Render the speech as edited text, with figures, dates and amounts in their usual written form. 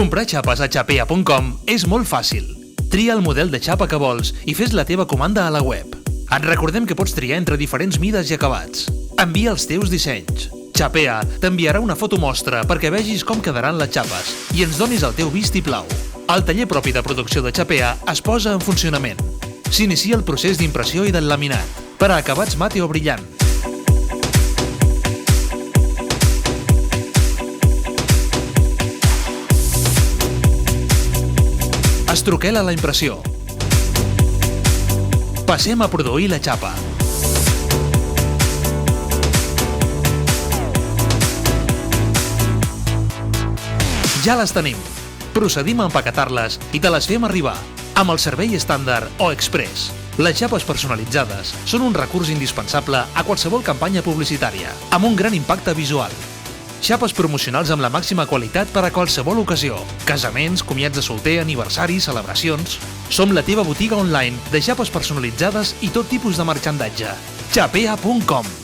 Comprar xapes a xapea.com és molt fàcil. Tria el model de xapa que vols i fes la teva comanda a la web. Et recordem que pots triar entre diferents mides i acabats. Envia els teus dissenys. Xapea t'enviarà una foto mostra perquè vegis com quedaran les xapes i ens donis el teu vistiplau. El taller propi de producció de Xapea es posa en funcionament. S'inicia el procés d'impressió i d'enlaminat per a acabats mate o brillant. Es troquela la impressió. Passem a produir la xapa. Ja les tenim. Procedim a empaquetar-les i te les fem arribar, amb el servei estàndard o express. Les xapes personalitzades són un recurs indispensable a qualsevol campanya publicitària, amb un gran impacte visual. Xapes promocionals amb la màxima qualitat per a qualsevol ocasió. Casaments, comiats de solter, aniversaris, celebracions... Som la teva botiga online de xapes personalitzades i tot tipus de marxandatge. Xapea.com